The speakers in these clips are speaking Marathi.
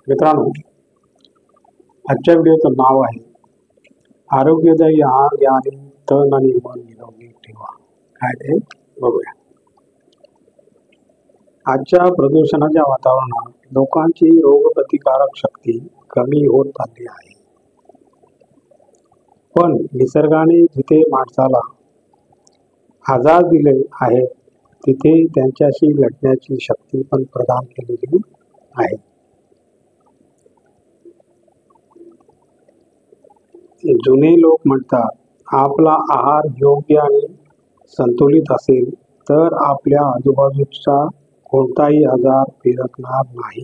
मित्रांनो, आजच्या व्हिडिओचं नाव आहे आरोग्यदायी आहार घ्या आणि तन आणि मन निरोगी ठेवा. काय ते बघूया. आजच्या प्रदूषणाच्या वातावरणात लोकांची रोगप्रतिकारक शक्ती कमी होत चालली आहे. पण निसर्गाने जिथे माणसाला आजार दिले आहेत तिथे त्यांच्याशी लढण्याची शक्ती पण प्रदान केलेली आहे. जुने लोक म्हणतात, आपला आहार योग्य आणि संतुलित असेल तर आपल्या आजूबाजूचा कोणताही आजार फिरकणार नाही.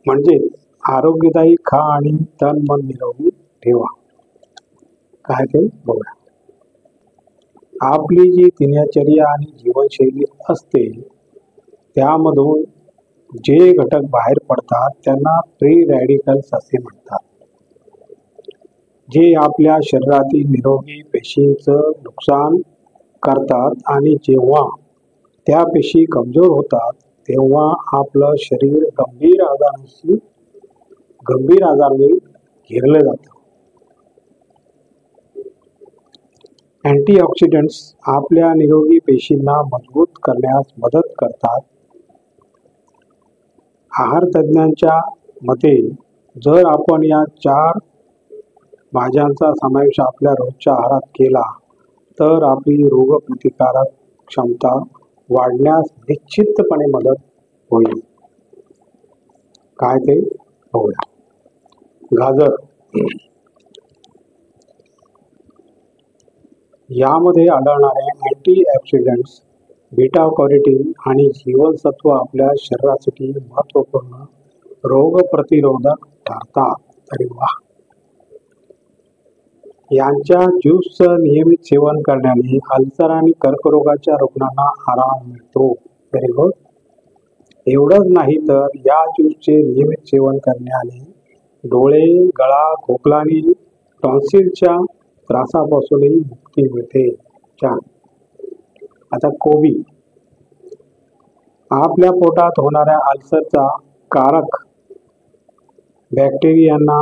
म्हणजे आरोग्यदायी खा आणि तन मन निरोगी ठेवा. काय ते बघा. आपली जी दिनचर्या आणि जीवनशैली असते त्यामधून जे घटक बाहेर पडतात त्यांना फ्री रॅडिकल्स असे म्हणतात, जे आपल्या शरीरातील निरोगी पेशींचं नुकसान करतात आणि जेव्हा त्या पेशी कमजोर होतात तेव्हा आपलं शरीर गंभीर आजाराने घेरलं जातं. अँटीऑक्सिडंट्स आपल्या निरोगी पेशींना मजबूत करण्यास मदत करतात. आहार तज्ज्ञांच्या मते जर आपण या 4 भाज्यांचा समावेश आपल्या रोजच्या आहारात केला तर आपली रोगप्रतिकारक क्षमता वाढण्यास निश्चितपणे मदत होईल. काय ते बघूया. गाजर. यामध्ये आढळणारे अँटीऑक्सिडंट्स बीटा कॅरोटीन आणि जीवनसत्व आपल्या शरीरासाठी महत्त्वपूर्ण रोगप्रतिरोधक ठरतात. अरे वा. यांच्या ज्यूसचं नियमित सेवन करण्याने अल्सर आणि कर्करोगाच्या रुग्णांना आराम मिळतो. Very good. एवढंच नाही तर या ज्यूसचे नियमित सेवन करण्याने डोळे, गळा, खोकला आणि टॉन्सिलच्या त्रासापासूनही मुक्ती मिळते. छान. आता कोबी. आपल्या पोटात होणाऱ्या अल्सरचा कारक बॅक्टेरियांना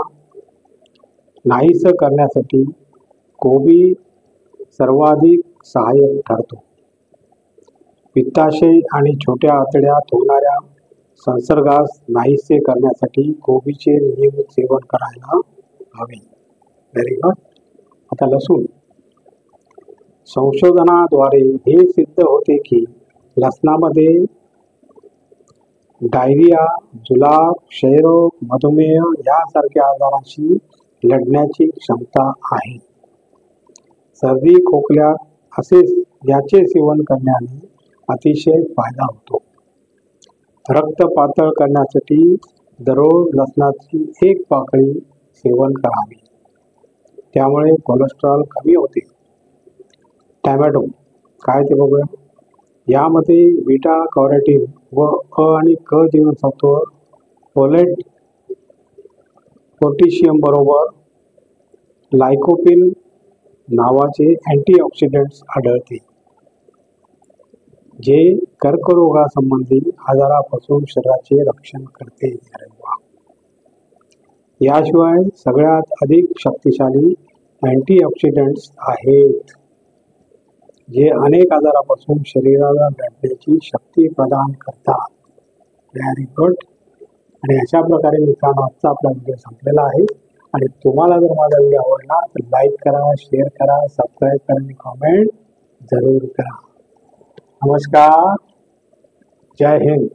नाहीसं करण्यासाठी कोबी सर्वाधिक सहाय्यक ठरतो. पित्ताशय आणि छोट्या आतड्यात होणाऱ्या संसर्गास नाहीसे करण्यासाठी कोबीचे नियमित सेवन करायला हवे. Very good. आता लसूण. संशोधनाद्वारे हे सिद्ध होते की लसणामध्ये डायरिया, जुलाब, क्षयरोग, मधुमेह यासारख्या आजारांशी लढण्याची क्षमता आहे. सर्दी खोकल्यात याचे सेवन करण्याने अतिशय फायदा होतो. रक्त पातळ करण्यासाठी दररोज लसणाची 1 पाकळी सेवन करावी. त्यामुळे कोलेस्ट्रॉल कमी होते. टॅमॅटो. काय ते बघूया. यामध्ये बीटा कॅरोटीन व अ आणि क जीवनसत्व, फोलेट, पोटॅशियम बरोबर लाइकोपीन नावाचे अँटीऑक्सिडंट्स आढळते, जे कर्करोगासंबंधी आजारापासून शरीराचे रक्षण करते. अरे वा. याशिवाय सगळ्यात अधिक शक्तिशाली अँटीऑक्सिडंट्स आहेत, जे अनेक आजारापासून शरीराला लढण्याची शक्ती प्रदान करतात. Very good. आणि अशा प्रकारे मित्रांनो आजचा आपला व्हिडिओ संपलेला आहे. आणि तुम्हाला जर माझा व्हिडिओ आवडला तर लाईक करा, शेअर करा, सबस्क्राईब करा आणि कॉमेंट जरूर करा. नमस्कार. जय हिंद.